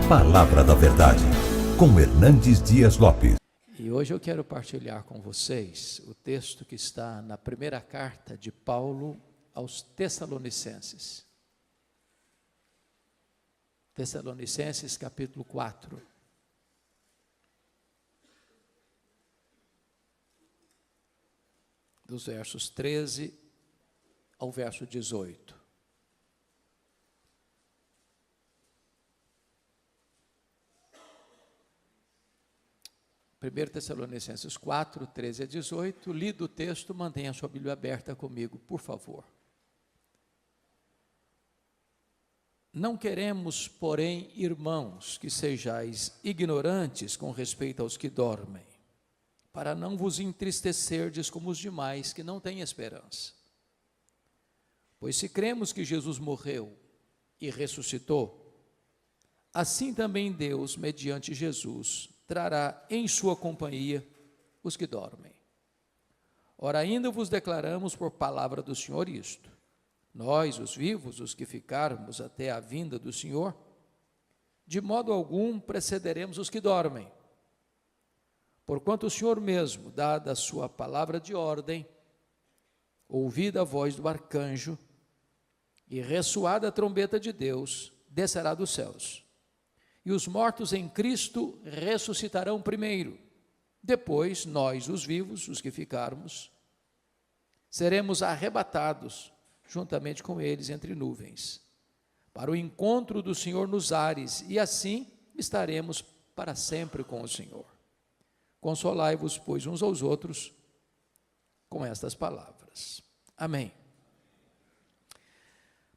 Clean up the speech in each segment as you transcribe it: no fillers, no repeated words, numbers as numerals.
Palavra da Verdade, com Hernandes Dias Lopes. E hoje eu quero partilhar com vocês o texto que está na primeira carta de Paulo aos Tessalonicenses. Tessalonicenses capítulo 4. Dos versos 13 ao verso 18. 1 Tessalonicenses 4, 13 a 18, lido o texto, mantenha a sua Bíblia aberta comigo, por favor. Não queremos, porém, irmãos, que sejais ignorantes com respeito aos que dormem, para não vos entristecerdes como os demais que não têm esperança. Pois se cremos que Jesus morreu e ressuscitou, assim também Deus, mediante Jesus, trará em sua companhia os que dormem. Ora, ainda vos declaramos por palavra do Senhor isto: nós, os vivos, os que ficarmos até a vinda do Senhor, de modo algum precederemos os que dormem. Porquanto o Senhor mesmo, dada a sua palavra de ordem, ouvida a voz do arcanjo e ressoada a trombeta de Deus, descerá dos céus. E os mortos em Cristo ressuscitarão primeiro. Depois, nós, os vivos, os que ficarmos, seremos arrebatados juntamente com eles entre nuvens, para o encontro do Senhor nos ares, e assim estaremos para sempre com o Senhor. Consolai-vos, pois, uns aos outros com estas palavras. Amém.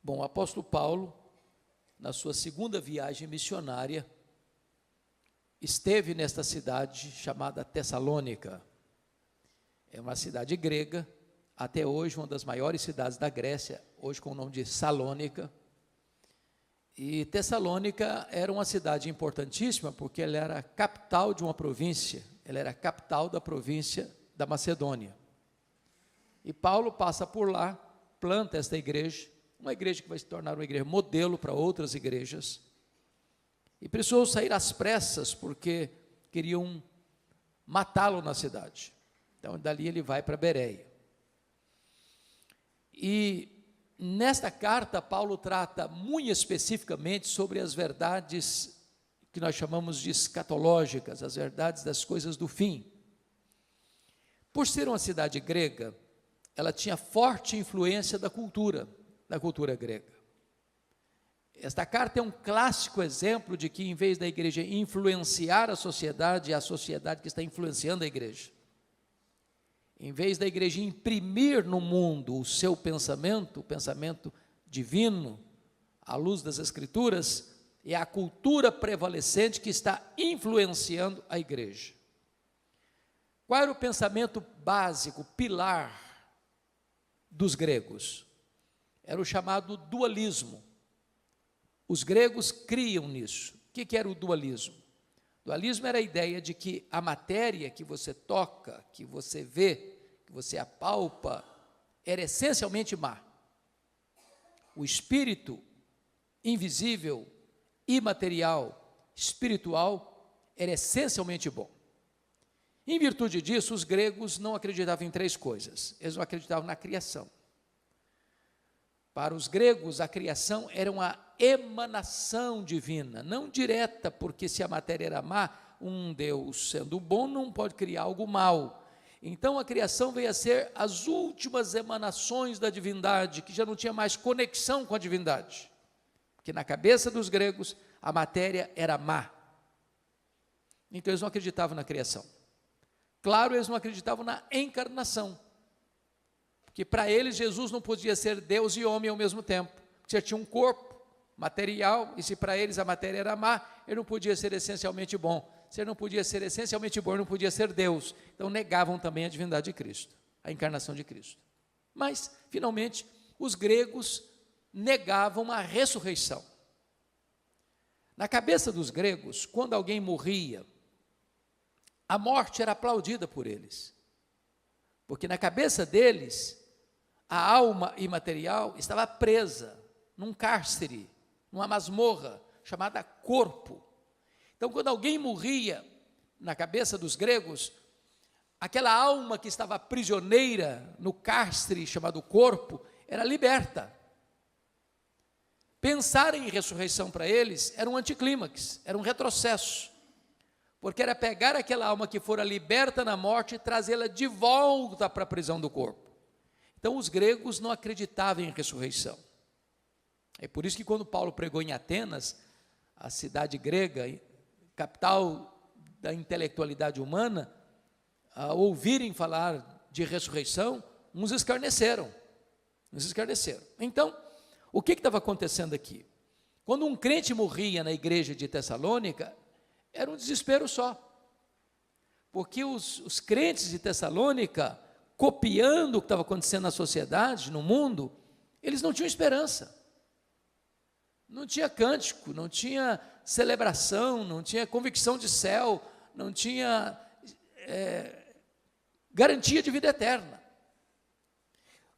Bom, o apóstolo Paulo, na sua segunda viagem missionária, esteve nesta cidade chamada Tessalônica. É uma cidade grega, até hoje uma das maiores cidades da Grécia, hoje com o nome de Salônica. E Tessalônica era uma cidade importantíssima, porque ela era a capital de uma província, ela era a capital da província da Macedônia. E Paulo passa por lá, planta esta igreja, uma igreja que vai se tornar uma igreja modelo para outras igrejas, e precisou sair às pressas, porque queriam matá-lo na cidade. Então, dali ele vai para Bereia. E nesta carta, Paulo trata muito especificamente sobre as verdades que nós chamamos de escatológicas, as verdades das coisas do fim. Por ser uma cidade grega, ela tinha forte influência da cultura grega. Esta carta é um clássico exemplo de que, em vez da igreja influenciar a sociedade, é a sociedade que está influenciando a igreja. Em vez da igreja imprimir no mundo o seu pensamento, o pensamento divino, à luz das Escrituras, é a cultura prevalecente que está influenciando a igreja. Qual era o pensamento básico, pilar dos gregos? Era o chamado dualismo. Os gregos criam nisso. O que era o dualismo? O dualismo era a ideia de que a matéria que você toca, que você vê, que você apalpa, era essencialmente má. O espírito invisível, imaterial, espiritual, era essencialmente bom. Em virtude disso, os gregos não acreditavam em três coisas. Eles não acreditavam na criação. Para os gregos, a criação era uma emanação divina, não direta, porque se a matéria era má, um Deus sendo bom não pode criar algo mau. Então a criação veio a ser as últimas emanações da divindade, que já não tinha mais conexão com a divindade, porque na cabeça dos gregos a matéria era má. Então eles não acreditavam na criação. Claro, eles não acreditavam na encarnação, porque para eles Jesus não podia ser Deus e homem ao mesmo tempo, porque já tinha um corpo material, e se para eles a matéria era má, ele não podia ser essencialmente bom. Se ele não podia ser essencialmente bom, ele não podia ser Deus. Então negavam também a divindade de Cristo, a encarnação de Cristo. Mas, finalmente, os gregos negavam a ressurreição. Na cabeça dos gregos, quando alguém morria, a morte era aplaudida por eles, porque na cabeça deles, a alma imaterial estava presa num cárcere, numa masmorra chamada corpo. Então, quando alguém morria, na cabeça dos gregos, aquela alma que estava prisioneira no cárcere chamado corpo, era liberta. Pensar em ressurreição para eles era um anticlímax, era um retrocesso, porque era pegar aquela alma que fora liberta na morte e trazê-la de volta para a prisão do corpo. Então os gregos não acreditavam em ressurreição. É por isso que quando Paulo pregou em Atenas, a cidade grega, capital da intelectualidade humana, ao ouvirem falar de ressurreição, uns escarneceram. Então, o que estava acontecendo aqui? Quando um crente morria na igreja de Tessalônica, era um desespero só, porque os crentes de Tessalônica, copiando o que estava acontecendo na sociedade, no mundo, eles não tinham esperança, não tinha cântico, não tinha celebração, não tinha convicção de céu, não tinha garantia de vida eterna.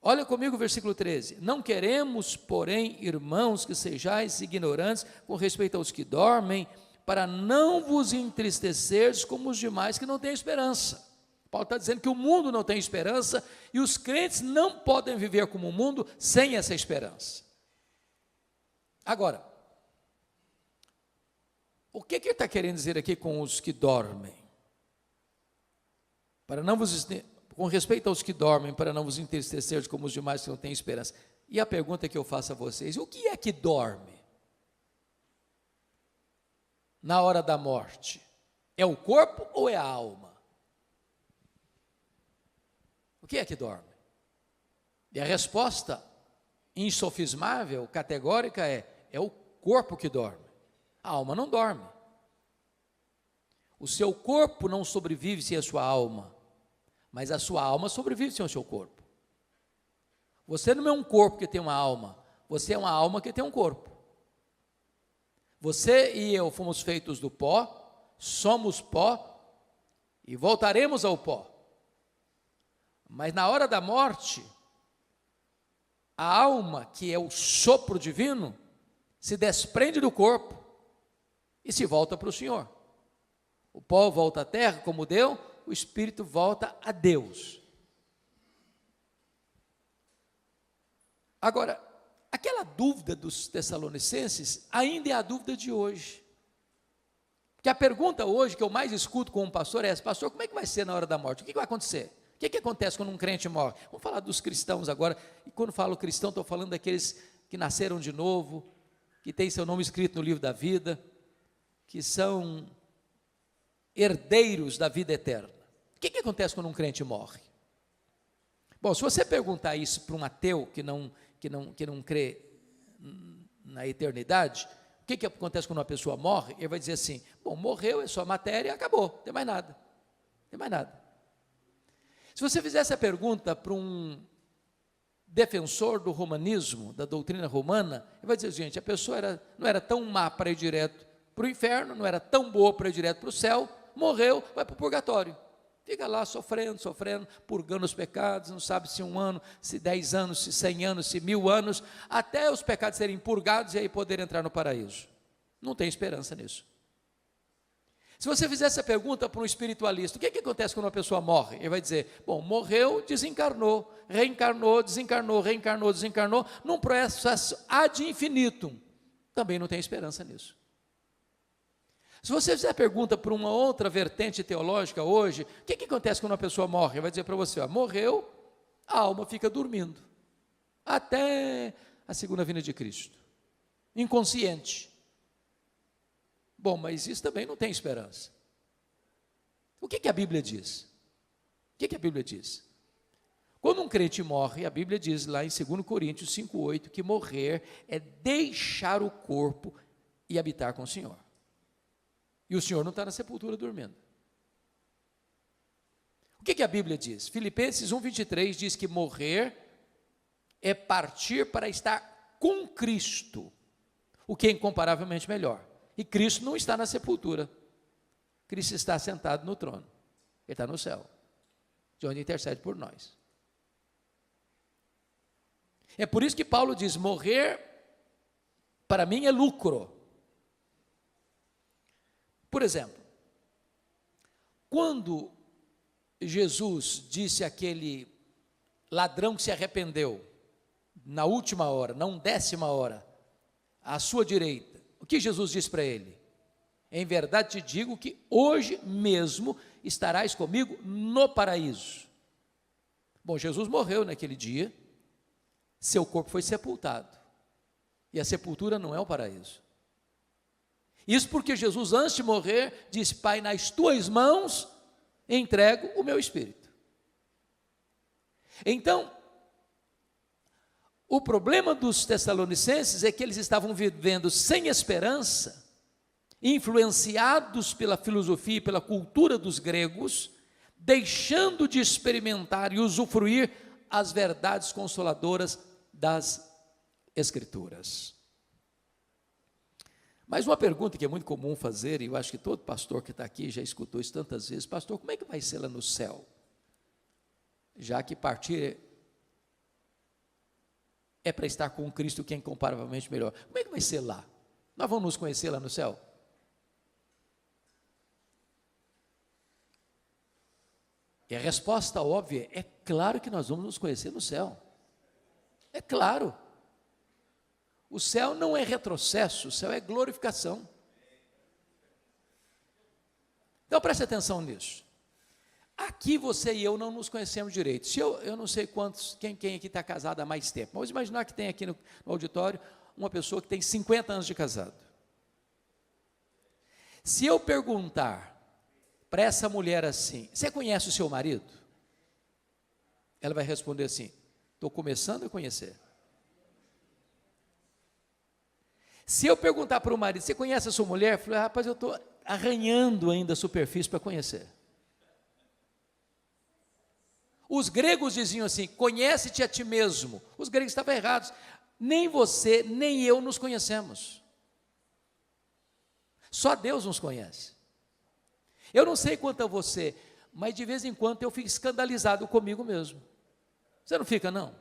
Olha comigo o versículo 13: não queremos, porém, irmãos, que sejais ignorantes com respeito aos que dormem, para não vos entristecerdes como os demais que não têm esperança. Paulo está dizendo que o mundo não tem esperança, e os crentes não podem viver como o mundo sem essa esperança. Agora, o que ele está querendo dizer aqui com os que dormem? Com respeito aos que dormem, para não vos entristecer como os demais que não têm esperança. E a pergunta que eu faço a vocês: o que é que dorme na hora da morte? É o corpo ou é a alma? O que é que dorme? E a resposta insofismável, categórica é o corpo que dorme. A alma não dorme. O seu corpo não sobrevive sem a sua alma, mas a sua alma sobrevive sem o seu corpo. Você não é um corpo que tem uma alma, você é uma alma que tem um corpo. Você e eu fomos feitos do pó, somos pó e voltaremos ao pó. Mas na hora da morte, a alma, que é o sopro divino, se desprende do corpo e se volta para o Senhor. O pó volta à terra como deu, o espírito volta a Deus. Agora, aquela dúvida dos tessalonicenses ainda é a dúvida de hoje. Porque a pergunta hoje que eu mais escuto com um pastor é essa: pastor, como é que vai ser na hora da morte? O que vai acontecer? O que acontece quando um crente morre? Vamos falar dos cristãos agora. E quando falo cristão, estou falando daqueles que nasceram de novo, que têm seu nome escrito no livro da vida, que são herdeiros da vida eterna. O que acontece quando um crente morre? Bom, se você perguntar isso para um ateu que não crê na eternidade, o que acontece quando uma pessoa morre? Ele vai dizer assim: bom, morreu, é só matéria e acabou, não tem mais nada, não tem mais nada. Se você fizesse a pergunta para um defensor do romanismo, da doutrina romana, ele vai dizer: gente, a pessoa não era tão má para ir direto para o inferno, não era tão boa para ir direto para o céu, morreu, vai para o purgatório. Fica lá sofrendo, purgando os pecados, não sabe se 1 ano, se 10 anos, se 100 anos, se 1000 anos, até os pecados serem purgados e aí poder entrar no paraíso. Não tem esperança nisso. Se você fizesse a pergunta para um espiritualista: o que acontece quando uma pessoa morre? Ele vai dizer: bom, morreu, desencarnou, reencarnou, desencarnou, reencarnou, desencarnou, num processo ad infinitum. Também não tem esperança nisso. Se você fizer a pergunta para uma outra vertente teológica hoje: o que acontece quando uma pessoa morre? Ele vai dizer para você: morreu, a alma fica dormindo, até a segunda vinda de Cristo, inconsciente. Bom, mas isso também não tem esperança. O que a Bíblia diz? O que a Bíblia diz? Quando um crente morre, a Bíblia diz lá em 2 Coríntios 5,8, que morrer é deixar o corpo e habitar com o Senhor. E o Senhor não está na sepultura dormindo. O que a Bíblia diz? Filipenses 1,23 diz que morrer é partir para estar com Cristo, o que é incomparavelmente melhor. E Cristo não está na sepultura. Cristo está sentado no trono. Ele está no céu, de onde intercede por nós. É por isso que Paulo diz: morrer para mim é lucro. Por exemplo, quando Jesus disse àquele ladrão que se arrependeu, na última hora, na 10ª hora, à sua direita, o que Jesus disse para ele? Em verdade te digo que hoje mesmo estarás comigo no paraíso. Bom, Jesus morreu naquele dia, seu corpo foi sepultado, e a sepultura não é o paraíso. Isso porque Jesus, antes de morrer, disse: Pai, nas tuas mãos entrego o meu espírito. Então, o problema dos tessalonicenses é que eles estavam vivendo sem esperança, influenciados pela filosofia e pela cultura dos gregos, deixando de experimentar e usufruir as verdades consoladoras das Escrituras. Mas uma pergunta que é muito comum fazer, e eu acho que todo pastor que está aqui já escutou isso tantas vezes: pastor, como é que vai ser lá no céu? Já que partir é para estar com Cristo, que é incomparavelmente melhor. Como é que vai ser lá? Nós vamos nos conhecer lá no céu? E a resposta óbvia é claro que nós vamos nos conhecer no céu. É claro. O céu não é retrocesso, o céu é glorificação. Então preste atenção nisso. Aqui você e eu não nos conhecemos direito. Se eu não sei quem aqui está casado há mais tempo. Vamos imaginar que tem aqui no auditório uma pessoa que tem 50 anos de casado. Se eu perguntar para essa mulher assim: você conhece o seu marido? Ela vai responder assim: estou começando a conhecer. Se eu perguntar para o marido: você conhece a sua mulher? Eu falei: rapaz, eu estou arranhando ainda a superfície para conhecer. Os gregos diziam assim: conhece-te a ti mesmo. Os gregos estavam errados. Nem você, nem eu nos conhecemos. Só Deus nos conhece. Eu não sei quanto a você, mas de vez em quando eu fico escandalizado comigo mesmo. Você não fica, não?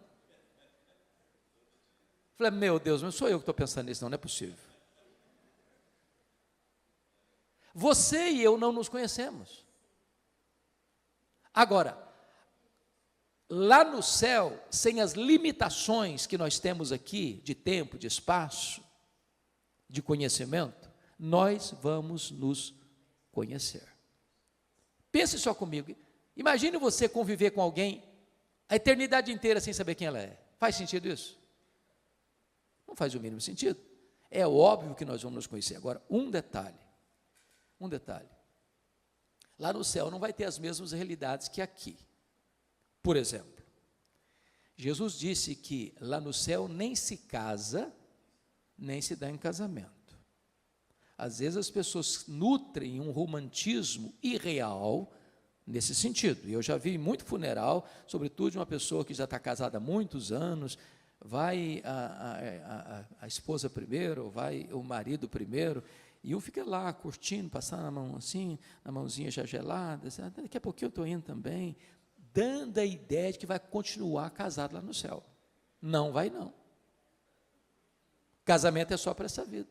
Falei: meu Deus, não sou eu que estou pensando nisso, não é possível. Você e eu não nos conhecemos. Agora, lá no céu, sem as limitações que nós temos aqui, de tempo, de espaço, de conhecimento, nós vamos nos conhecer. Pense só comigo, imagine você conviver com alguém a eternidade inteira sem saber quem ela é. Faz sentido isso? Não faz o mínimo sentido. É óbvio que nós vamos nos conhecer. Agora, um detalhe, lá no céu não vai ter as mesmas realidades que aqui. Por exemplo, Jesus disse que lá no céu nem se casa, nem se dá em casamento. Às vezes as pessoas nutrem um romantismo irreal nesse sentido. E eu já vi muito funeral, sobretudo de uma pessoa que já está casada há muitos anos, vai a esposa primeiro, vai o marido primeiro, e um fica lá curtindo, passando a mão assim, a mãozinha já gelada, daqui a pouquinho eu estou indo também, dando a ideia de que vai continuar casado lá no céu. Não vai, não. Casamento é só para essa vida.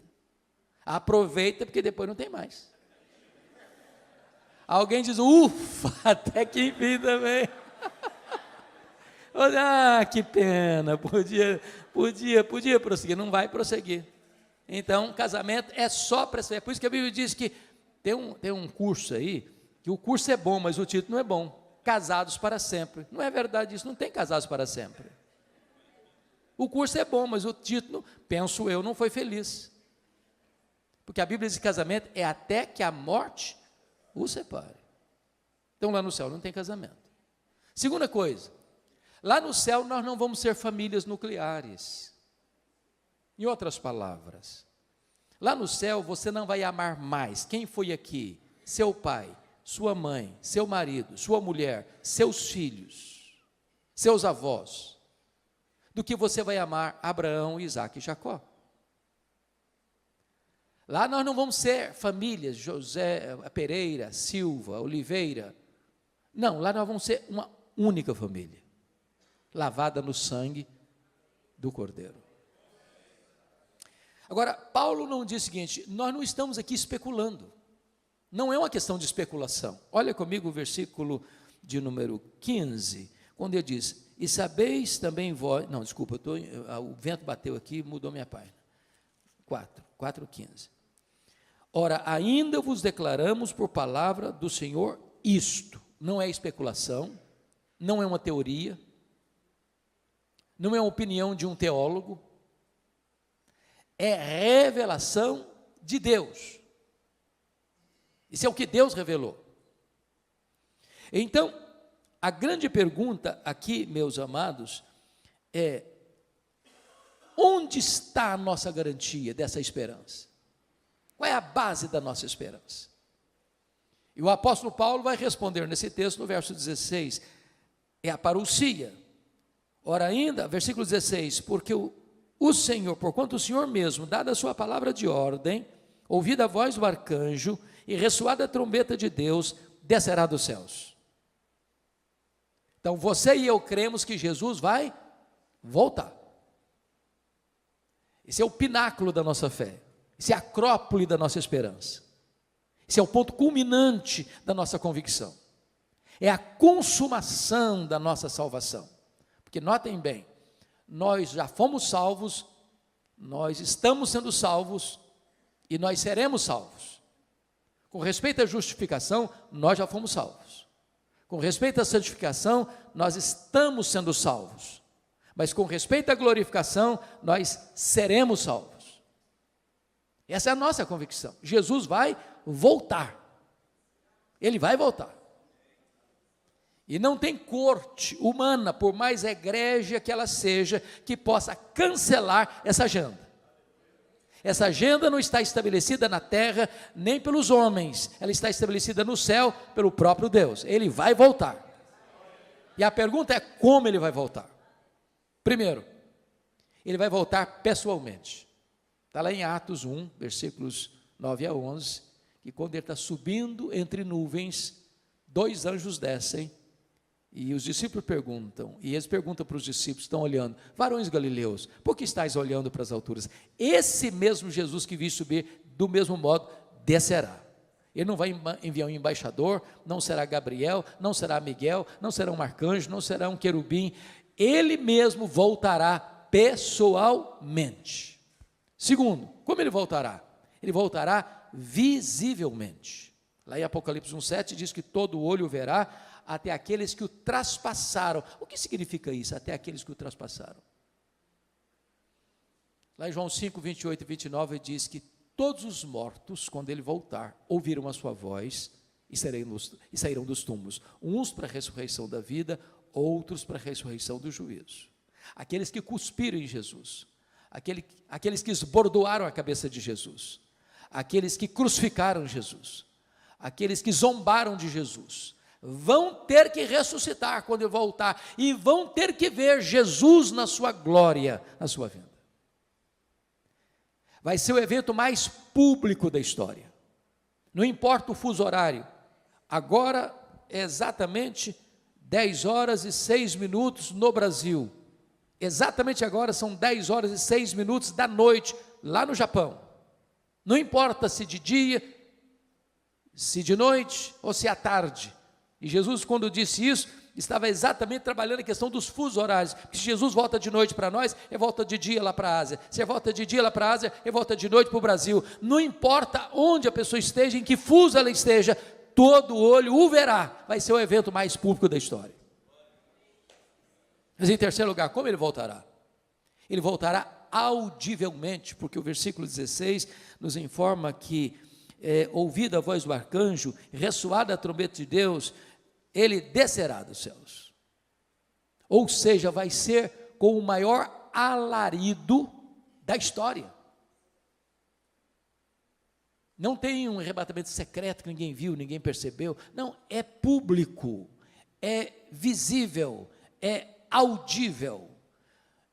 Aproveita, porque depois não tem mais. Alguém diz: ufa, até que enfim também. Ah, que pena, podia prosseguir. Não vai prosseguir. Então, casamento é só para essa vida. É por isso que a Bíblia diz que tem um curso aí, que o curso é bom, mas o título não é bom. Casados para sempre. Não é verdade isso, não tem casados para sempre. O curso é bom, mas o título, penso eu, não foi feliz. Porque a Bíblia diz que casamento é até que a morte o separe. Então lá no céu não tem casamento. Segunda coisa, lá no céu nós não vamos ser famílias nucleares. Em outras palavras, lá no céu você não vai amar mais quem foi aqui, seu pai, sua mãe, seu marido, sua mulher, seus filhos, seus avós, do que você vai amar Abraão, Isaque e Jacó. Lá nós não vamos ser famílias, José, Pereira, Silva, Oliveira. Não, lá nós vamos ser uma única família, lavada no sangue do Cordeiro. Agora, Paulo não diz o seguinte: nós não estamos aqui especulando. Não é uma questão de especulação. Olha comigo o versículo de número 15, quando ele diz: e sabeis também vós, não, desculpa, o vento bateu aqui, mudou minha página, 4:15. Ora, ainda vos declaramos por palavra do Senhor isto, não é especulação, não é uma teoria, não é uma opinião de um teólogo, é revelação de Deus. Isso é o que Deus revelou. Então, a grande pergunta aqui, meus amados, é: onde está a nossa garantia dessa esperança? Qual é a base da nossa esperança? E o apóstolo Paulo vai responder nesse texto, no verso 16, é a parousia. Ora ainda, versículo 16, porque o Senhor, porquanto o Senhor mesmo, dada a sua palavra de ordem, ouvida a voz do arcanjo, e ressoada a trombeta de Deus, descerá dos céus. Então você e eu cremos que Jesus vai voltar. Esse é o pináculo da nossa fé, esse é a acrópole da nossa esperança, esse é o ponto culminante da nossa convicção, é a consumação da nossa salvação. Porque notem bem, nós já fomos salvos, nós estamos sendo salvos e nós seremos salvos. Com respeito à justificação, nós já fomos salvos. Com respeito à santificação, nós estamos sendo salvos. Mas com respeito à glorificação, nós seremos salvos. Essa é a nossa convicção. Jesus vai voltar. Ele vai voltar. E não tem corte humana, por mais egrégia que ela seja, que possa cancelar essa agenda. Essa agenda não está estabelecida na terra, nem pelos homens, ela está estabelecida no céu, pelo próprio Deus. Ele vai voltar. E a pergunta é: como ele vai voltar? Primeiro, ele vai voltar pessoalmente. Está lá em Atos 1, versículos 9 a 11, que quando ele está subindo entre nuvens, 2 anjos descem, e os discípulos perguntam, e eles perguntam para os discípulos, estão olhando: varões galileus, por que estáis olhando para as alturas? Esse mesmo Jesus que vi subir, do mesmo modo, descerá. Ele não vai enviar um embaixador, não será Gabriel, não será Miguel, não será um arcanjo, não será um querubim, ele mesmo voltará pessoalmente. Segundo, como ele voltará? Ele voltará visivelmente. Lá em Apocalipse 1,7 diz que todo olho o verá, até aqueles que o traspassaram. O que significa isso? Até aqueles que o traspassaram. Lá em João 5, 28 e 29 diz que todos os mortos, quando ele voltar, ouviram a sua voz e sairão dos túmulos, uns para a ressurreição da vida, outros para a ressurreição do juízo. Aqueles que cuspiram em Jesus, aqueles que esbordoaram a cabeça de Jesus, aqueles que crucificaram Jesus, aqueles que zombaram de Jesus, vão ter que ressuscitar quando ele voltar, e vão ter que ver Jesus na sua glória, na sua vinda. Vai ser o evento mais público da história, não importa o fuso horário. Agora é exatamente 10 horas e 6 minutos no Brasil, exatamente agora são 10 horas e 6 minutos da noite, lá no Japão. Não importa se de dia, se de noite ou se à tarde. E Jesus, quando disse isso, estava exatamente trabalhando a questão dos fusos horários, porque se Jesus volta de noite para nós, é volta de dia lá para a Ásia, se é volta de dia lá para a Ásia, é volta de noite para o Brasil. Não importa onde a pessoa esteja, em que fuso ela esteja, todo olho o verá. Vai ser o evento mais público da história. Mas em terceiro lugar, como ele voltará? Ele voltará audivelmente, porque o versículo 16 nos informa que, ouvida a voz do arcanjo, ressoada a trombeta de Deus, ele descerá dos céus. Ou seja, vai ser com o maior alarido da história. Não tem um arrebatamento secreto que ninguém viu, ninguém percebeu. Não, é público, é visível, é audível.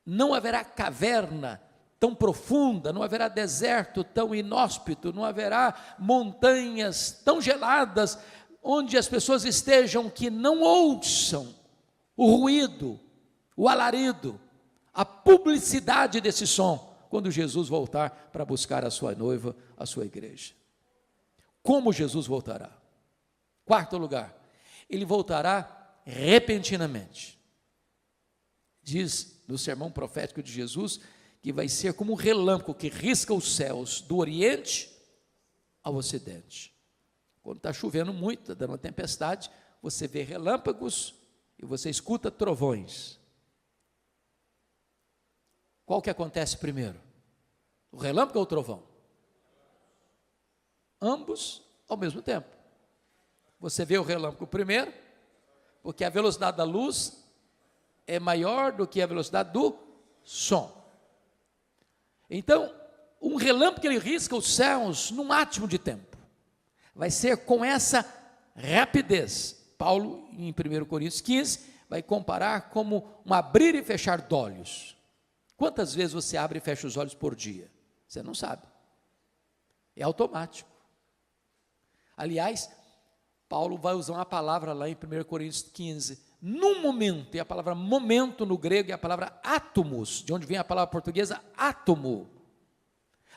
Não haverá caverna tão profunda, não haverá deserto tão inóspito, não haverá montanhas tão geladas, onde as pessoas estejam que não ouçam o ruído, o alarido, a publicidade desse som, quando Jesus voltar para buscar a sua noiva, a sua igreja. como Jesus voltará. Quarto lugar, ele voltará repentinamente. Diz no sermão profético de Jesus que vai ser como um relâmpago que risca os céus do Oriente ao Ocidente. Quando está chovendo muito, está dando uma tempestade, você vê relâmpagos e você escuta trovões. Qual que acontece primeiro? O relâmpago ou o trovão? Ambos ao mesmo tempo. Você vê o relâmpago primeiro, porque a velocidade da luz é maior do que a velocidade do som. Então, um relâmpago ele risca os céus num átimo de tempo. Vai ser com essa rapidez. Paulo, em 1 Coríntios 15, vai comparar como um abrir e fechar de olhos. Quantas vezes você abre e fecha os olhos por dia? Você não sabe. É automático. Aliás, Paulo vai usar uma palavra lá em 1 Coríntios 15, num momento, e a palavra momento no grego é a palavra átomos, de onde vem a palavra portuguesa átomo.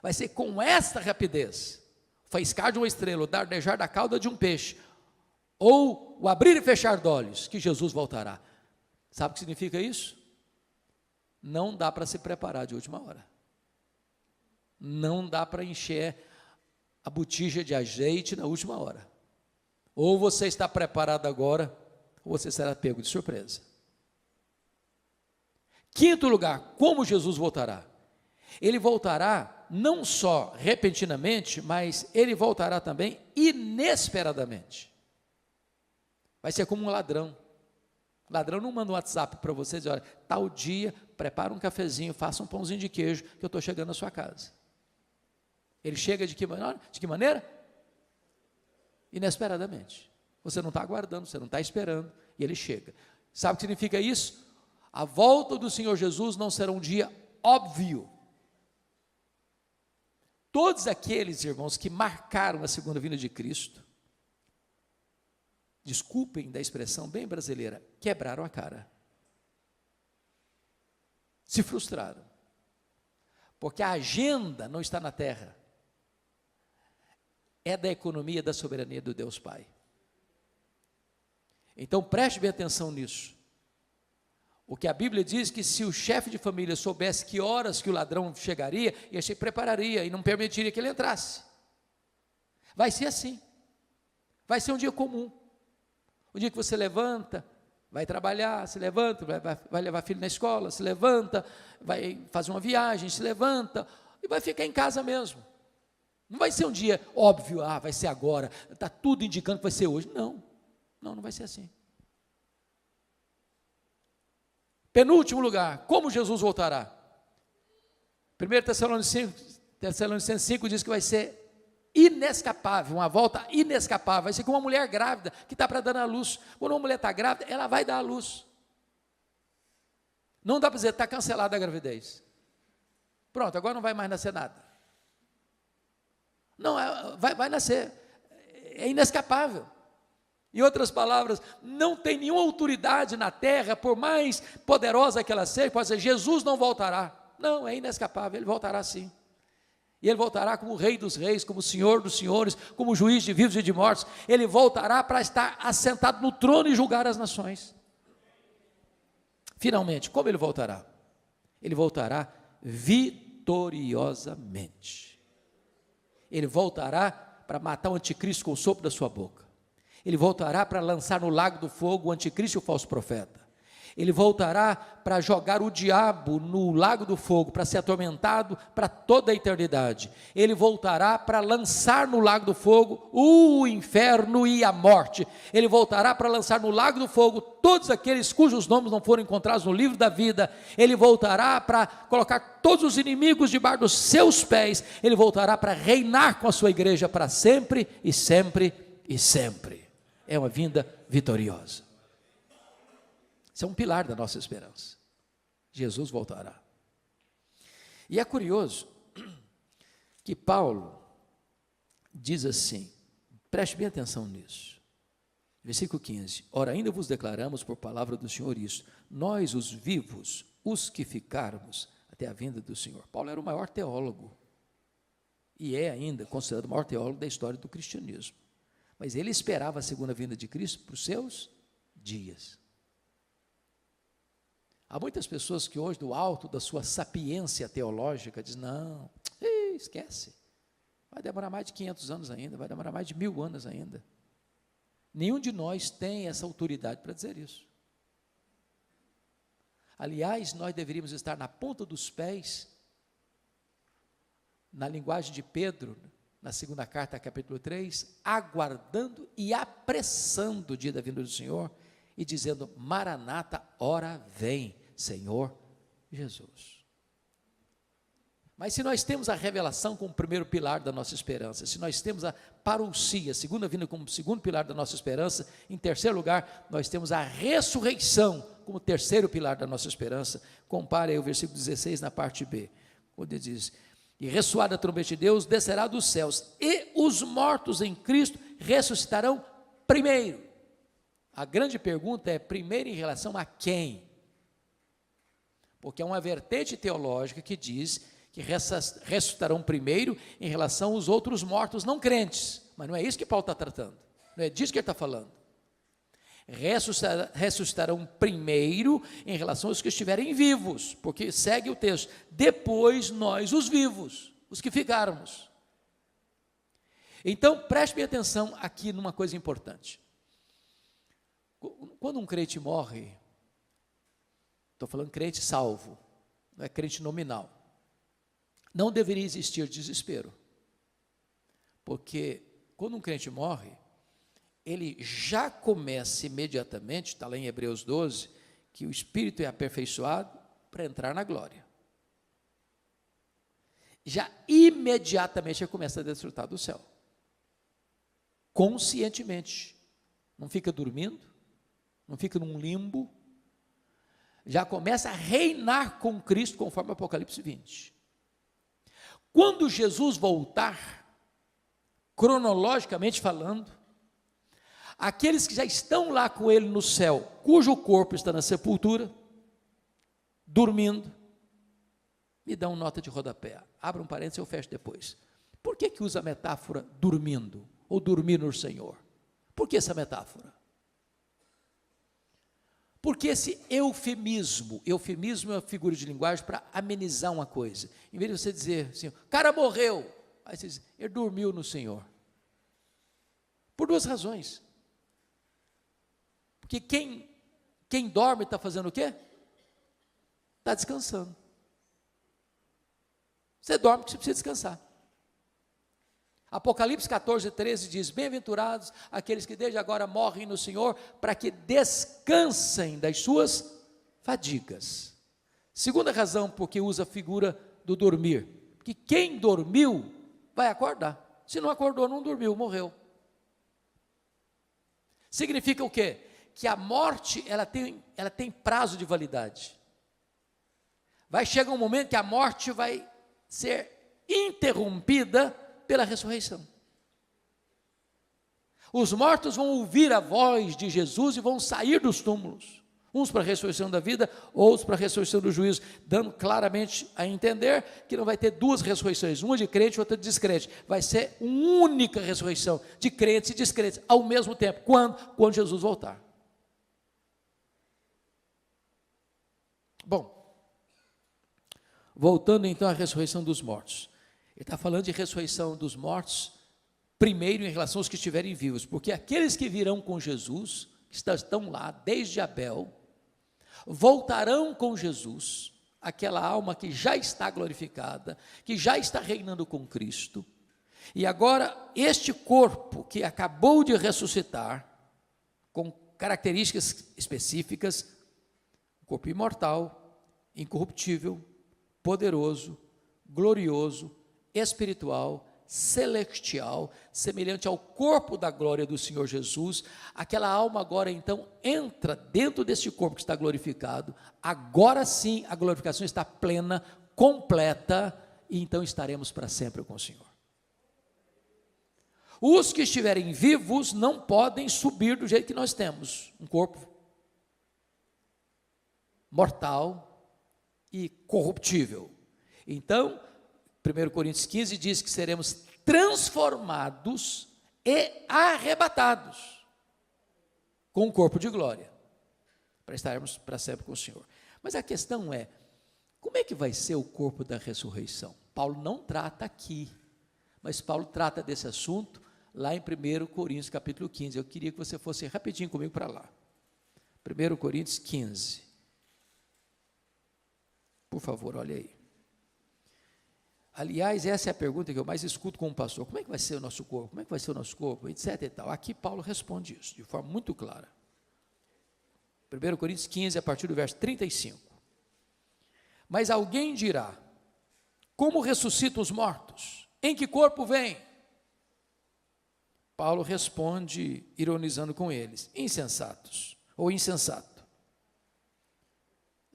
Vai ser com esta rapidez, faiscar de uma estrela, o dardejar da cauda de um peixe, ou o abrir e fechar de olhos, que Jesus voltará. Sabe o que significa isso? Não dá para se preparar de última hora. Não dá para encher a botija de azeite na última hora. Ou você está preparado agora, ou você será pego de surpresa. Quinto lugar, como Jesus voltará? Ele voltará não só repentinamente, mas ele voltará também inesperadamente. Vai ser como um ladrão. O ladrão não manda um WhatsApp para você dizer, olha, tal dia, prepara um cafezinho, faça um pãozinho de queijo, que eu estou chegando na sua casa. Ele chega de que maneira? De que maneira? Inesperadamente. Você não está aguardando, você não está esperando, e ele chega. Sabe o que significa isso? A volta do Senhor Jesus não será um dia óbvio. Todos aqueles, irmãos, que marcaram a segunda vinda de Cristo, desculpem da expressão bem brasileira, quebraram a cara. Se frustraram. Porque a agenda não está na terra. É da economia da soberania do Deus Pai. Então preste bem atenção nisso. O que a Bíblia diz que se o chefe de família soubesse que horas que o ladrão chegaria, ele se prepararia e não permitiria que ele entrasse. Vai ser assim. Vai ser um dia comum. O dia que você levanta, vai trabalhar, se levanta, vai levar filho na escola, se levanta, vai fazer uma viagem, se levanta e vai ficar em casa mesmo. Não vai ser um dia óbvio, vai ser agora, está tudo indicando que vai ser hoje. Não vai ser assim. Penúltimo lugar, como Jesus voltará? 1 Tessalonicenses 5 diz que vai ser inescapável, uma volta inescapável, vai ser como uma mulher grávida que está para dar à luz. Quando uma mulher está grávida, ela vai dar à luz. Não dá para dizer, está cancelada a gravidez. Pronto, agora não vai mais nascer nada. Não, vai nascer, é inescapável. Em outras palavras, não tem nenhuma autoridade na terra, por mais poderosa que ela seja, pode dizer, Jesus não voltará. Não, é inescapável, ele voltará sim. E ele voltará como o Rei dos Reis, como o Senhor dos Senhores, como juiz de vivos e de mortos. Ele voltará para estar assentado no trono e julgar as nações. Finalmente, como ele voltará? Ele voltará vitoriosamente. Ele voltará para matar o anticristo com o sopro da sua boca. Ele voltará para lançar no lago do fogo o anticristo e o falso profeta. Ele voltará para jogar o diabo no lago do fogo, para ser atormentado para toda a eternidade. Ele voltará para lançar no lago do fogo o inferno e a morte. Ele voltará para lançar no lago do fogo todos aqueles cujos nomes não foram encontrados no livro da vida. Ele voltará para colocar todos os inimigos debaixo dos seus pés. Ele voltará para reinar com a sua igreja para sempre e sempre e sempre. É uma vinda vitoriosa. Isso é um pilar da nossa esperança. Jesus voltará. E é curioso que Paulo diz assim, preste bem atenção nisso. Versículo 15, ora ainda vos declaramos por palavra do Senhor isso, nós os vivos, os que ficarmos até a vinda do Senhor. Paulo era o maior teólogo e é ainda considerado o maior teólogo da história do cristianismo. Mas ele esperava a segunda vinda de Cristo para os seus dias. Há muitas pessoas que hoje, do alto da sua sapiência teológica, dizem, não, esquece, vai demorar mais de 500 anos ainda, vai demorar mais de 1000 anos ainda. Nenhum de nós tem essa autoridade para dizer isso. Aliás, nós deveríamos estar na ponta dos pés, na linguagem de Pedro, na segunda carta, capítulo 3, aguardando e apressando o dia da vinda do Senhor, e dizendo, Maranata, ora vem, Senhor Jesus. Mas se nós temos a revelação como primeiro pilar da nossa esperança, se nós temos a parousia, a segunda vinda como segundo pilar da nossa esperança, em terceiro lugar, nós temos a ressurreição como terceiro pilar da nossa esperança. Compare aí o versículo 16 na parte B, onde diz, e ressoada a trombeta de Deus, descerá dos céus, e os mortos em Cristo ressuscitarão primeiro. A grande pergunta é, primeiro em relação a quem? Porque é uma vertente teológica que diz que ressuscitarão primeiro em relação aos outros mortos não crentes, mas não é isso que Paulo está tratando, não é disso que ele está falando. Ressuscitarão primeiro em relação aos que estiverem vivos, porque segue o texto, depois nós os vivos, os que ficarmos. Então preste bem atenção aqui numa coisa importante. Quando um crente morre, estou falando crente salvo, não é crente nominal, não deveria existir desespero, porque quando um crente morre, ele já começa imediatamente, está lá em Hebreus 12, que o Espírito é aperfeiçoado para entrar na glória. Já imediatamente ele começa a desfrutar do céu, conscientemente, não fica dormindo, não fica num limbo, já começa a reinar com Cristo, conforme Apocalipse 20. Quando Jesus voltar, cronologicamente falando, aqueles que já estão lá com ele no céu, cujo corpo está na sepultura, dormindo, me dão nota de rodapé, abra um parênteses, eu fecho depois. Por que usa a metáfora dormindo, ou dormir no Senhor? Por que essa metáfora? Porque esse eufemismo é uma figura de linguagem para amenizar uma coisa. Em vez de você dizer assim, o cara morreu, aí você diz, ele dormiu no Senhor. Por duas razões. Porque quem dorme está fazendo o quê? Está descansando. Você dorme porque você precisa descansar. Apocalipse 14, 13 diz, bem-aventurados aqueles que desde agora morrem no Senhor, para que descansem das suas fadigas. Segunda razão porque usa a figura do dormir, porque quem dormiu vai acordar, se não acordou, não dormiu, morreu. Significa o quê? Que a morte, ela tem prazo de validade. Vai chegar um momento que a morte vai ser interrompida pela ressurreição. Os mortos vão ouvir a voz de Jesus e vão sair dos túmulos, uns para a ressurreição da vida, outros para a ressurreição do juízo, dando claramente a entender que não vai ter duas ressurreições, uma de crente e outra de descrente, vai ser uma única ressurreição, de crentes e descrentes, ao mesmo tempo. Quando Jesus voltar. Bom, voltando então à ressurreição dos mortos. Ele está falando de ressurreição dos mortos, primeiro em relação aos que estiverem vivos, porque aqueles que virão com Jesus, que estão lá desde Abel, voltarão com Jesus, aquela alma que já está glorificada, que já está reinando com Cristo, e agora este corpo que acabou de ressuscitar, com características específicas, um corpo imortal, incorruptível, poderoso, glorioso, espiritual, celestial, semelhante ao corpo da glória do Senhor Jesus, aquela alma agora então entra dentro deste corpo que está glorificado, agora sim a glorificação está plena, completa, e então estaremos para sempre com o Senhor. Os que estiverem vivos não podem subir do jeito que nós temos, um corpo mortal e corruptível. Então, 1 Coríntios 15 diz que seremos transformados e arrebatados com um corpo de glória, para estarmos para sempre com o Senhor. Mas a questão é, como é que vai ser o corpo da ressurreição? Paulo não trata aqui, mas Paulo trata desse assunto lá em 1 Coríntios capítulo 15. Eu queria que você fosse rapidinho comigo para lá. 1 Coríntios 15. Por favor, olha aí. Aliás, essa é a pergunta que eu mais escuto com o pastor. Como é que vai ser o nosso corpo? Como é que vai ser o nosso corpo? Etc e tal. Aqui Paulo responde isso de forma muito clara. 1 Coríntios 15, a partir do verso 35. Mas alguém dirá, como ressuscitam os mortos? Em que corpo vem? Paulo responde, ironizando com eles, insensatos, ou insensato.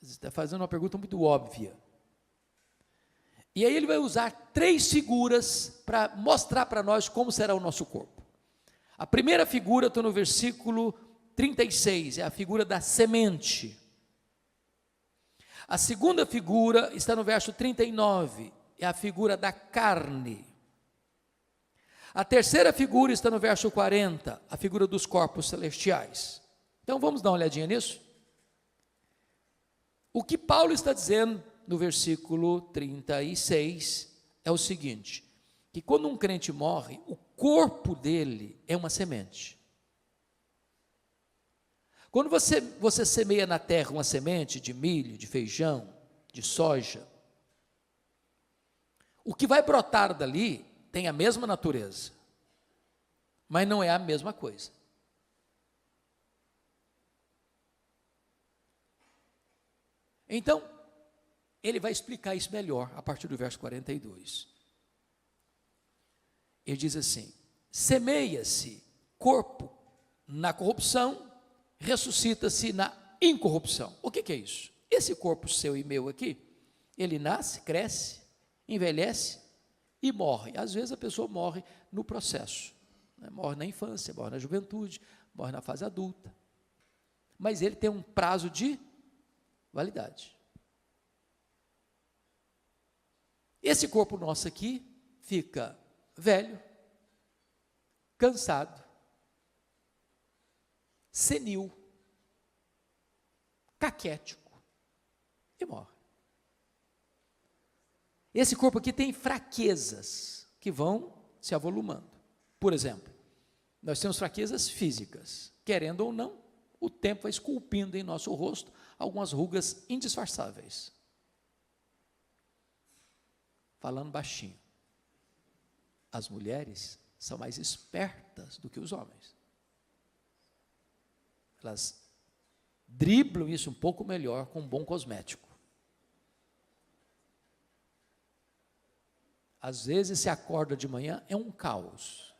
Você está fazendo uma pergunta muito óbvia. E aí ele vai usar 3 figuras para mostrar para nós como será o nosso corpo. A primeira figura está no versículo 36, é a figura da semente. A segunda figura está no verso 39, é a figura da carne. A terceira figura está no verso 40, a figura dos corpos celestiais. Então vamos dar uma olhadinha nisso? O que Paulo está dizendo no versículo 36 é o seguinte, que quando um crente morre, o corpo dele é uma semente. Quando você semeia na terra uma semente de milho, de feijão, de soja, o que vai brotar dali tem a mesma natureza, mas não é a mesma coisa. Então, ele vai explicar isso melhor a partir do verso 42. Ele diz assim: semeia-se corpo na corrupção, ressuscita-se na incorrupção. O que é isso? Esse corpo seu e meu aqui, ele nasce, cresce, envelhece e morre. Às vezes a pessoa morre no processo, né? Morre na infância, morre na juventude, morre na fase adulta. Mas ele tem um prazo de validade. Esse corpo nosso aqui fica velho, cansado, senil, caquético e morre. Esse corpo aqui tem fraquezas que vão se avolumando. Por exemplo, nós temos fraquezas físicas. Querendo ou não, o tempo vai esculpindo em nosso rosto algumas rugas indisfarçáveis. Falando baixinho, as mulheres são mais espertas do que os homens. Elas driblam isso um pouco melhor com um bom cosmético. Às vezes se acorda de manhã, é um caos.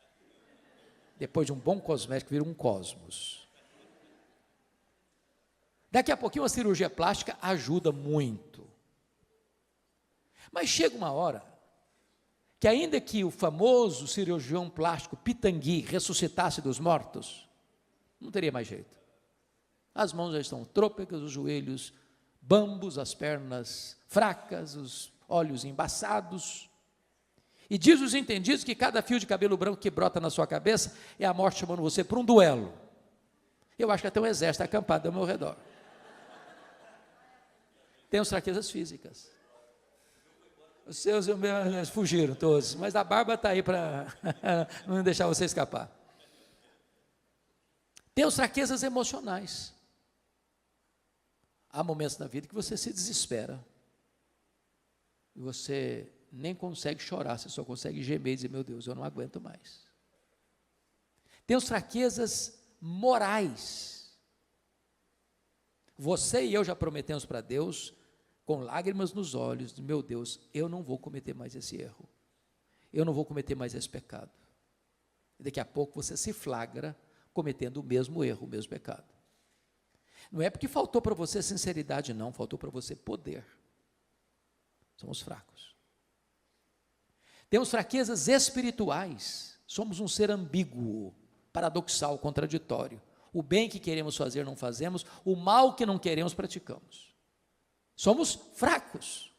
Depois de um bom cosmético, vira um cosmos. Daqui a pouquinho a cirurgia plástica ajuda muito. Mas chega uma hora que ainda que o famoso cirurgião plástico Pitangui ressuscitasse dos mortos, não teria mais jeito. As mãos já estão trôpegas, os joelhos bambos, as pernas fracas, os olhos embaçados. E diz os entendidos que cada fio de cabelo branco que brota na sua cabeça é a morte chamando você para um duelo. Eu acho que até um exército acampado ao meu redor. Temos fraquezas físicas. Os seus fugiram todos, mas a barba está aí para não deixar você escapar. Temos fraquezas emocionais. Há momentos na vida que você se desespera. E você nem consegue chorar, você só consegue gemer e dizer, meu Deus, eu não aguento mais. Temos fraquezas morais. Você e eu já prometemos para Deus, com lágrimas nos olhos, meu Deus, eu não vou cometer mais esse erro, eu não vou cometer mais esse pecado. E daqui a pouco você se flagra cometendo o mesmo erro, o mesmo pecado. Não é porque faltou para você sinceridade, não, faltou para você poder. Somos fracos. Temos fraquezas espirituais, somos um ser ambíguo, paradoxal, contraditório. O bem que queremos fazer não fazemos, o mal que não queremos praticamos. Somos fracos.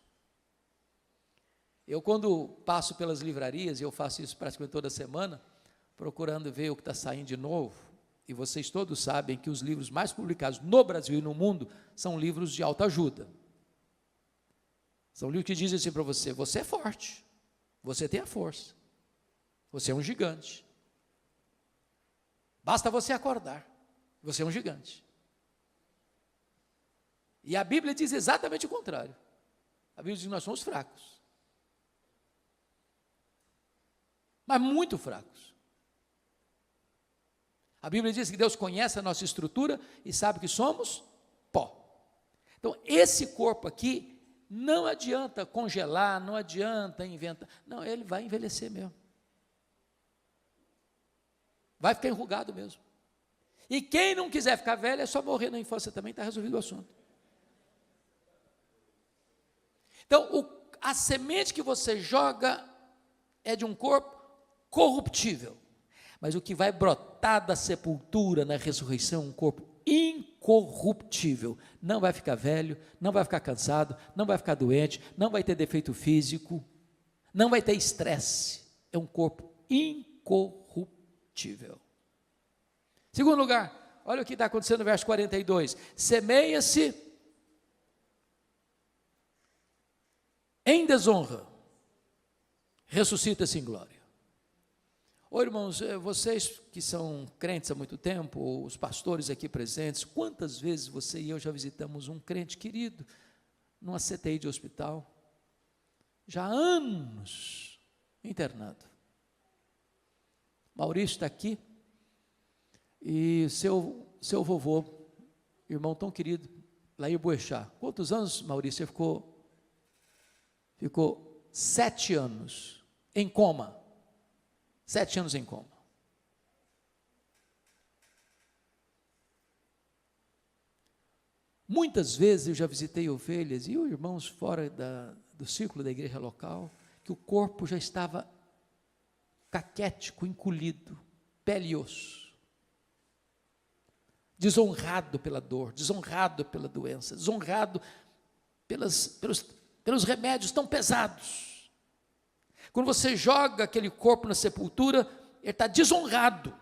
Eu, quando passo pelas livrarias, e eu faço isso praticamente toda semana, procurando ver o que está saindo de novo, e vocês todos sabem que os livros mais publicados no Brasil e no mundo são livros de autoajuda. São livros que dizem assim para você: você é forte, você tem a força, você é um gigante. Basta você acordar, você é um gigante. E a Bíblia diz exatamente o contrário. A Bíblia diz que nós somos fracos. Mas muito fracos. A Bíblia diz que Deus conhece a nossa estrutura e sabe que somos pó. Então, esse corpo aqui, não adianta congelar, não adianta inventar. Não, ele vai envelhecer mesmo. Vai ficar enrugado mesmo. E quem não quiser ficar velho, é só morrer na infância também, está resolvido o assunto. Então, a semente que você joga é de um corpo corruptível. Mas o que vai brotar da sepultura na ressurreição é um corpo incorruptível. Não vai ficar velho, não vai ficar cansado, não vai ficar doente, não vai ter defeito físico, não vai ter estresse. É um corpo incorruptível. Segundo lugar, olha o que está acontecendo no verso 42. Semeia-se em desonra, ressuscita-se em glória. Ô irmãos, vocês que são crentes há muito tempo, os pastores aqui presentes, quantas vezes você e eu já visitamos um crente querido numa CTI de hospital, já há anos internado. Maurício está aqui, e seu vovô, irmão tão querido, Lair Boechat. Quantos anos, Maurício, você ficou 7 anos em coma. 7 anos em coma. Muitas vezes eu já visitei ovelhas e irmãos fora do círculo da igreja local, que o corpo já estava caquético, encolhido, pele e osso, desonrado pela dor, desonrado pela doença, desonrado pelos remédios tão pesados. Quando você joga aquele corpo na sepultura, ele está desonrado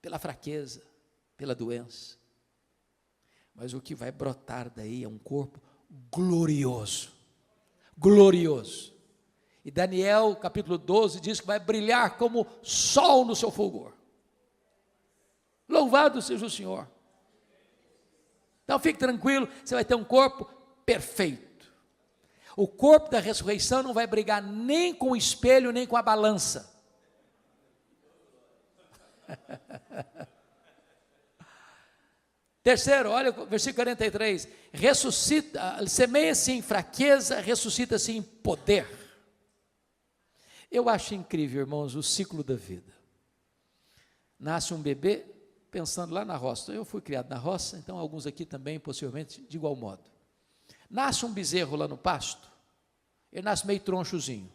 pela fraqueza, pela doença. Mas o que vai brotar daí é um corpo glorioso, glorioso. E Daniel, capítulo 12, diz que vai brilhar como sol no seu fulgor. Louvado seja o Senhor. Então fique tranquilo, você vai ter um corpo perfeito. O corpo da ressurreição não vai brigar nem com o espelho, nem com a balança. Terceiro, olha o versículo 43. Semeia-se em fraqueza, ressuscita-se em poder. Eu acho incrível, irmãos, o ciclo da vida. Nasce um bebê, pensando lá na roça. Eu fui criado na roça, então alguns aqui também, possivelmente, de igual modo. Nasce um bezerro lá no pasto, ele nasce meio tronchozinho.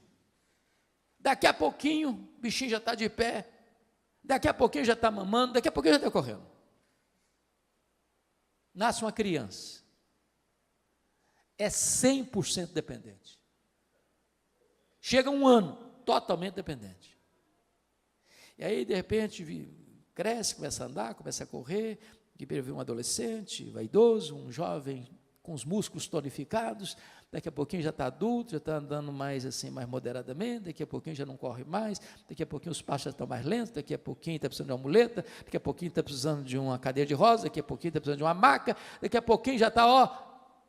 Daqui a pouquinho, o bichinho já está de pé, daqui a pouquinho já está mamando, daqui a pouquinho já está correndo. Nasce uma criança, é 100% dependente. Chega um ano, totalmente dependente. E aí, de repente, cresce, começa a andar, começa a correr, de repente vê um adolescente, vaidoso, um jovem com os músculos tonificados, daqui a pouquinho já está adulto, já está andando mais assim, mais moderadamente, daqui a pouquinho já não corre mais, daqui a pouquinho os passos já estão mais lentos, daqui a pouquinho está precisando de uma muleta, daqui a pouquinho está precisando de uma cadeira de rosa, daqui a pouquinho está precisando de uma maca, daqui a pouquinho já está,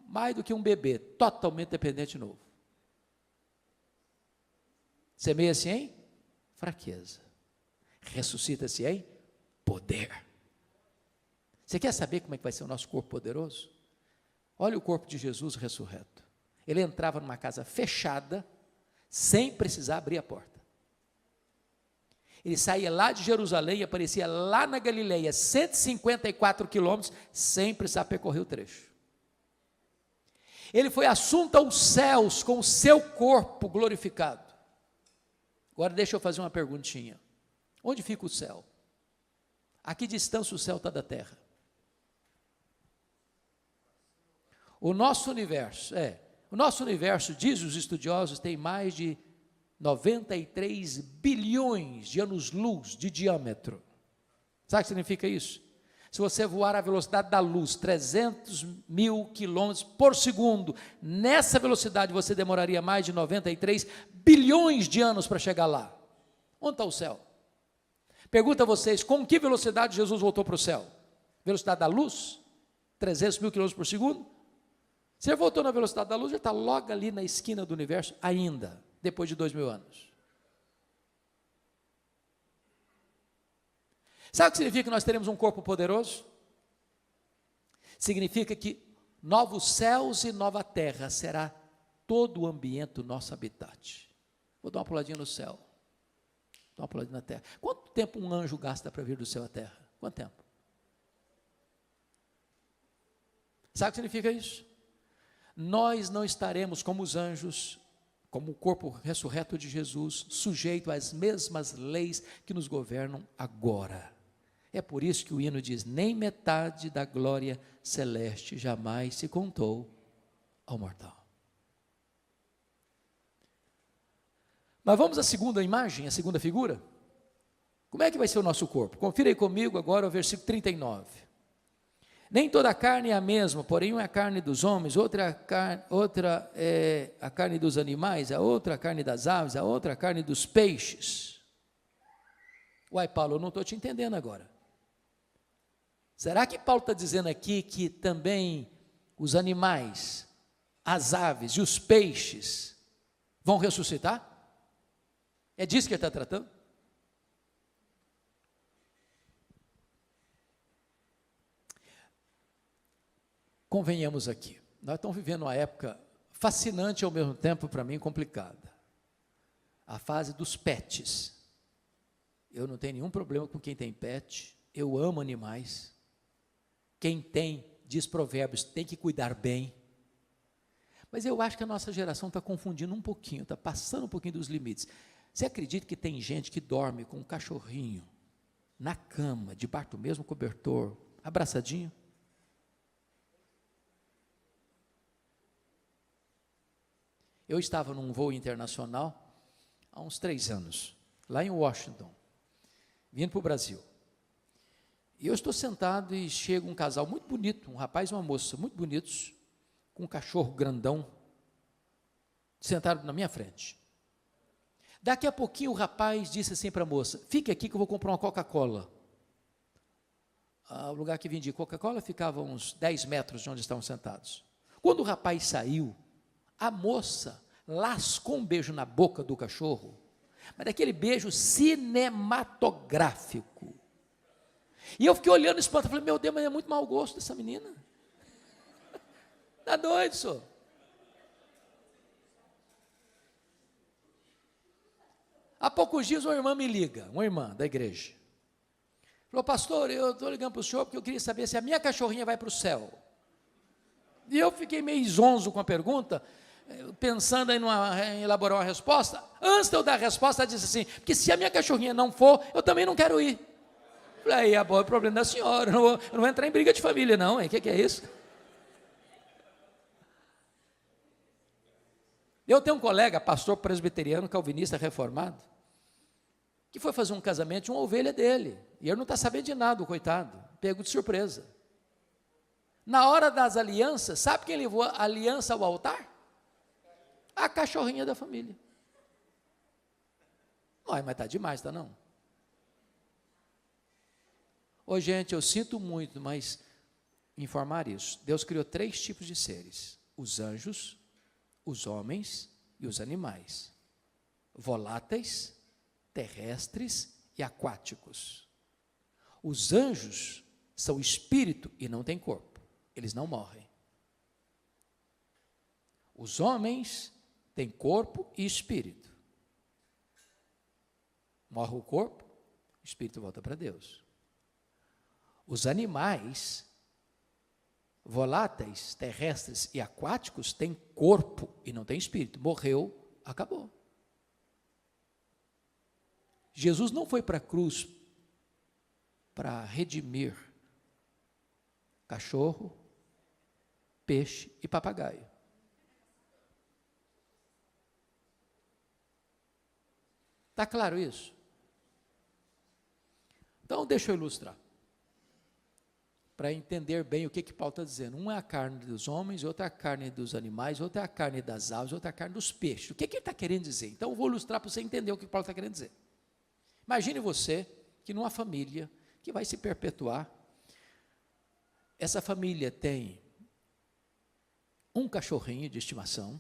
mais do que um bebê, totalmente dependente de novo. Semeia-se em fraqueza, ressuscita-se em poder. Você quer saber como é que vai ser o nosso corpo poderoso? Olha o corpo de Jesus ressurreto. Ele entrava numa casa fechada, sem precisar abrir a porta. Ele saía lá de Jerusalém e aparecia lá na Galileia, 154 quilômetros, sem precisar percorrer o trecho. Ele foi assunto aos céus com o seu corpo glorificado. Agora deixa eu fazer uma perguntinha. Onde fica o céu? A que distância o céu está da terra? O nosso universo, O nosso universo, diz os estudiosos, tem mais de 93 bilhões de anos-luz de diâmetro. Sabe o que significa isso? Se você voar à velocidade da luz, 300 mil quilômetros por segundo, nessa velocidade você demoraria mais de 93 bilhões de anos para chegar lá. Onde está o céu? Pergunto a vocês, com que velocidade Jesus voltou para o céu? Velocidade da luz? 300 mil quilômetros por segundo? Se ele voltou na velocidade da luz, ele está logo ali na esquina do universo ainda, depois de 2000 anos. Sabe o que significa que nós teremos um corpo poderoso? Significa que novos céus e nova terra será todo o ambiente do nosso habitat. Vou dar uma puladinha no céu, dar uma puladinha na terra. Quanto tempo um anjo gasta para vir do céu à terra? Quanto tempo? Sabe o que significa isso? Nós não estaremos como os anjos, como o corpo ressurreto de Jesus, sujeito às mesmas leis que nos governam agora. É por isso que o hino diz, nem metade da glória celeste jamais se contou ao mortal. Mas vamos à segunda imagem, à segunda figura? Como é que vai ser o nosso corpo? Confira aí comigo agora o versículo 39. Nem toda a carne é a mesma, porém uma é a carne dos homens, outra é a carne dos animais, a outra a carne das aves, a outra a carne dos peixes. Uai, Paulo, eu não estou te entendendo agora. Será que Paulo está dizendo aqui que também os animais, as aves e os peixes vão ressuscitar? É disso que ele está tratando? Convenhamos aqui, nós estamos vivendo uma época fascinante e ao mesmo tempo, para mim, complicada. A fase dos pets. Eu não tenho nenhum problema com quem tem pet, eu amo animais. Quem tem, diz Provérbios, tem que cuidar bem. Mas eu acho que a nossa geração está confundindo um pouquinho, está passando um pouquinho dos limites. Você acredita que tem gente que dorme com um cachorrinho na cama, debaixo do mesmo cobertor, abraçadinho? Eu estava num voo internacional há uns 3 anos, lá em Washington, vindo para o Brasil. E eu estou sentado e chega um casal muito bonito, um rapaz e uma moça muito bonitos, com um cachorro grandão, sentado na minha frente. Daqui a pouquinho o rapaz disse assim para a moça, fique aqui que eu vou comprar uma Coca-Cola. O lugar que vendia Coca-Cola ficava a uns 10 metros de onde estavam sentados. Quando o rapaz saiu, a moça lascou um beijo na boca do cachorro, mas daquele beijo cinematográfico. E eu fiquei olhando espanto, falei, meu Deus, mas é muito mau gosto dessa menina. Está doido, senhor. Há poucos dias uma irmã me liga, uma irmã da igreja. Falou, pastor, eu estou ligando para o senhor porque eu queria saber se a minha cachorrinha vai para o céu. E eu fiquei meio zonzo com a pergunta, pensando em elaborar uma resposta. Antes de eu dar a resposta, ela disse assim, porque se a minha cachorrinha não for, eu também não quero ir. Falei, aí, é o problema da senhora, eu não vou entrar em briga de família não, hein? Que é isso? Eu tenho um colega, pastor presbiteriano, calvinista reformado, que foi fazer um casamento de uma ovelha dele, e ele não está sabendo de nada, o coitado, pego de surpresa. Na hora das alianças, sabe quem levou a aliança ao altar? A cachorrinha da família. Mas está demais, está não? Ô gente, eu sinto muito, mas informar isso. Deus criou 3 tipos de seres: os anjos, os homens e os animais. Voláteis, terrestres e aquáticos. Os anjos são espírito e não têm corpo. Eles não morrem. Os homens têm corpo e espírito. Morre o corpo, o espírito volta para Deus. Os animais, voláteis, terrestres e aquáticos, têm corpo e não têm espírito. Morreu, acabou. Jesus não foi para a cruz para redimir cachorro, peixe e papagaio. Está claro isso? Então, deixa eu ilustrar, para entender bem o que Paulo está dizendo. Um é a carne dos homens, outro é a carne dos animais, outro é a carne das aves, outro é a carne dos peixes. O que ele está querendo dizer? Então, eu vou ilustrar para você entender o que Paulo está querendo dizer. Imagine você que numa família que vai se perpetuar, essa família tem um cachorrinho de estimação,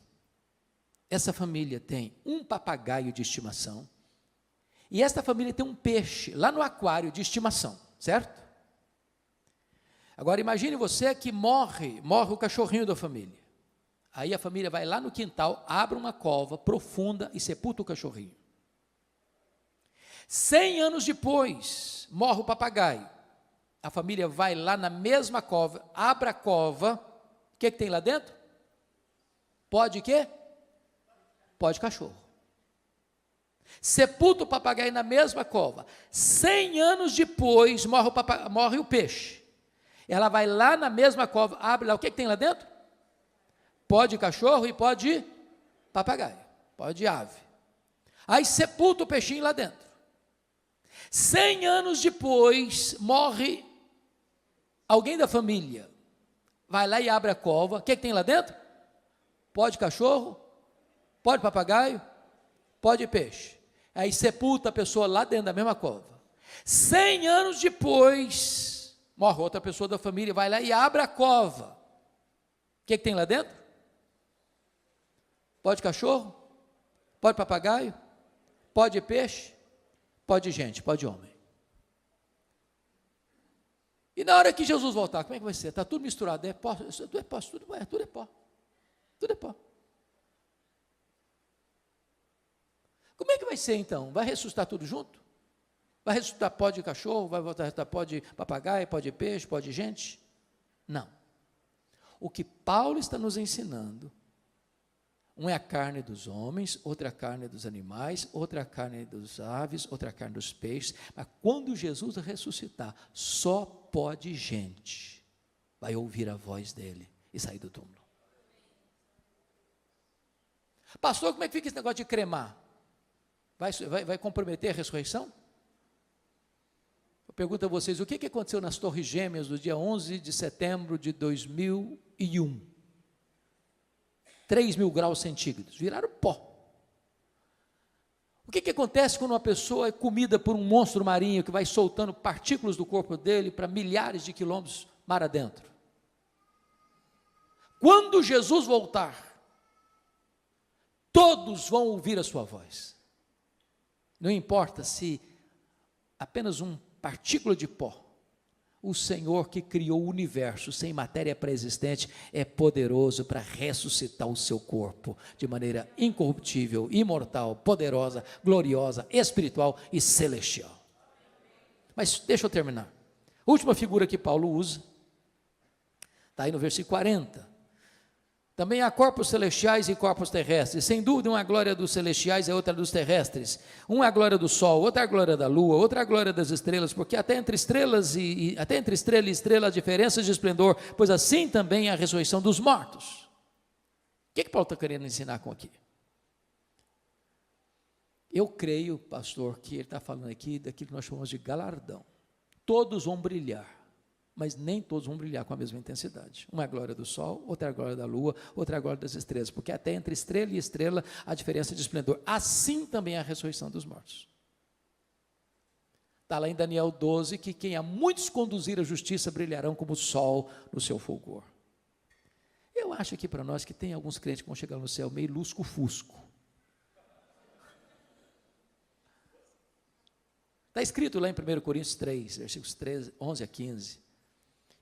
essa família tem um papagaio de estimação, e esta família tem um peixe lá no aquário de estimação, certo? Agora imagine você que morre o cachorrinho da família. Aí a família vai lá no quintal, abre uma cova profunda e sepulta o cachorrinho. 100 anos depois, morre o papagaio. A família vai lá na mesma cova, abre a cova, o que tem lá dentro? Pode quê? Pode cachorro. Sepulta o papagaio na mesma cova. 100 anos depois, morre o peixe. Ela vai lá na mesma cova, abre lá, o que tem lá dentro? Pode cachorro e pode papagaio, pode ave. Aí sepulta o peixinho lá dentro. 100 anos depois, morre alguém da família. Vai lá e abre a cova, o que tem lá dentro? Pode cachorro, pode papagaio, pode peixe. Aí sepulta a pessoa lá dentro da mesma cova. 100 anos depois, morre outra pessoa da família, vai lá e abre a cova. O que tem lá dentro? Pode cachorro, pode papagaio, pode peixe, pode gente, pode homem. E na hora que Jesus voltar, como é que vai ser? Está tudo misturado, é pó, tudo é pó, tudo é pó. Tudo é pó. Como é que vai ser então? Vai ressuscitar tudo junto? Vai ressuscitar pó de cachorro? Vai voltar a ressuscitar pó de papagaio, pó de peixe, pó de gente? Não. O que Paulo está nos ensinando, um é a carne dos homens, outra é a carne dos animais, outra é a carne dos aves, outra é a carne dos peixes, mas quando Jesus ressuscitar, só pó de gente vai ouvir a voz dele e sair do túmulo. Pastor, como é que fica esse negócio de cremar? Vai comprometer a ressurreição? Eu pergunto a vocês, o que aconteceu nas Torres Gêmeas do dia 11 de setembro de 2001? 3.000 graus centígrados, viraram pó. O que acontece quando uma pessoa é comida por um monstro marinho que vai soltando partículas do corpo dele para milhares de quilômetros mar adentro? Quando Jesus voltar, todos vão ouvir a sua voz. Não importa se apenas uma partícula de pó, o Senhor que criou o universo sem matéria pré-existente é poderoso para ressuscitar o seu corpo de maneira incorruptível, imortal, poderosa, gloriosa, espiritual e celestial. Mas deixa eu terminar. A última figura que Paulo usa está aí no versículo 40. Também há corpos celestiais e corpos terrestres. Sem dúvida, uma é a glória dos celestiais e outra dos terrestres. Um é a glória do sol, outra é a glória da lua, outra é a glória das estrelas, porque até entre estrela e estrela há diferenças de esplendor, pois assim também é a ressurreição dos mortos. O que Paulo está querendo ensinar com aqui? Eu creio, pastor, que ele está falando aqui daquilo que nós chamamos de galardão. Todos vão brilhar, mas nem todos vão brilhar com a mesma intensidade. Uma é a glória do sol, outra é a glória da lua, outra é a glória das estrelas, porque até entre estrela e estrela há diferença de esplendor. Assim também é a ressurreição dos mortos. Está lá em Daniel 12, que quem a muitos conduzir a justiça brilharão como o sol no seu fulgor. Eu acho aqui para nós que tem alguns crentes que vão chegar no céu meio lusco-fusco. Está escrito lá em 1 Coríntios 3, versículos 11 a 15,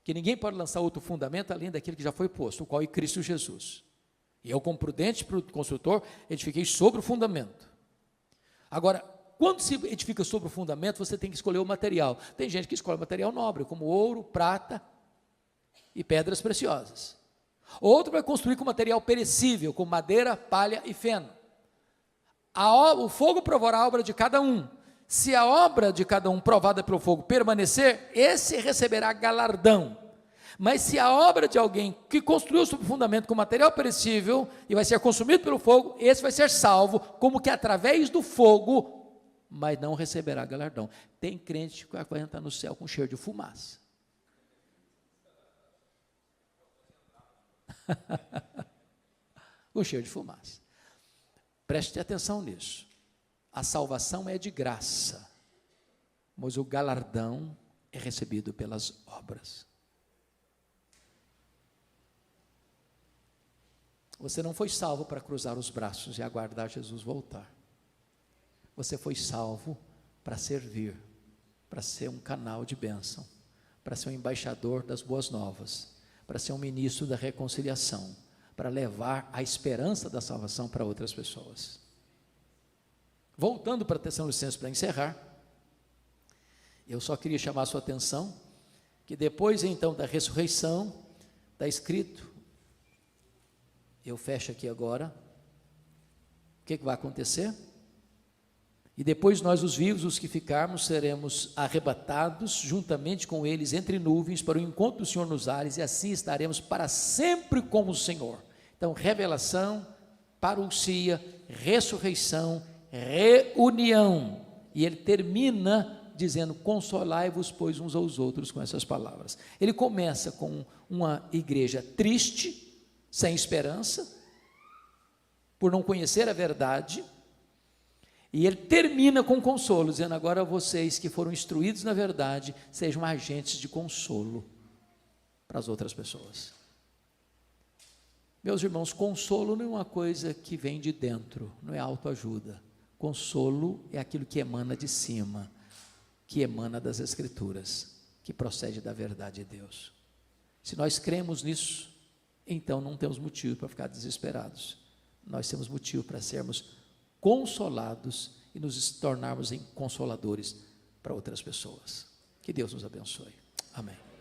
que ninguém pode lançar outro fundamento além daquele que já foi posto, o qual é Cristo Jesus. E eu, como prudente construtor, edifiquei sobre o fundamento. Agora, quando se edifica sobre o fundamento, você tem que escolher o material. Tem gente que escolhe material nobre, como ouro, prata e pedras preciosas. Outro vai construir com material perecível, como madeira, palha e feno. O fogo provará a obra de cada um. Se a obra de cada um provada pelo fogo permanecer, esse receberá galardão. Mas se a obra de alguém que construiu sobre o fundamento com material perecível e vai ser consumido pelo fogo, esse vai ser salvo, como que através do fogo mas não receberá galardão. Tem crente que vai entrar no céu com cheiro de fumaça. Com cheiro de fumaça. Preste atenção nisso. A salvação é de graça, mas o galardão é recebido pelas obras. Você não foi salvo para cruzar os braços e aguardar Jesus voltar. Você foi salvo para servir, para ser um canal de bênção, para ser um embaixador das boas novas, para ser um ministro da reconciliação, para levar a esperança da salvação para outras pessoas. Voltando para Tessalonicenses para encerrar, eu só queria chamar a sua atenção que depois então da ressurreição, está escrito, eu fecho aqui agora, o que vai acontecer? E depois nós, os vivos, os que ficarmos, seremos arrebatados juntamente com eles entre nuvens para o encontro do Senhor nos ares, e assim estaremos para sempre com o Senhor. Então, revelação, parousia, ressurreição, reunião. E ele termina dizendo, consolai-vos, pois, uns aos outros, com essas palavras. Ele começa com uma igreja triste, sem esperança, por não conhecer a verdade, e ele termina com consolo, dizendo, agora vocês que foram instruídos na verdade, sejam agentes de consolo para as outras pessoas. Meus irmãos, consolo não é uma coisa que vem de dentro, não é autoajuda. Consolo é aquilo que emana de cima, que emana das Escrituras, que procede da verdade de Deus. Se nós cremos nisso, então não temos motivo para ficar desesperados. Nós temos motivo para sermos consolados e nos tornarmos em consoladores para outras pessoas. Que Deus nos abençoe. Amém.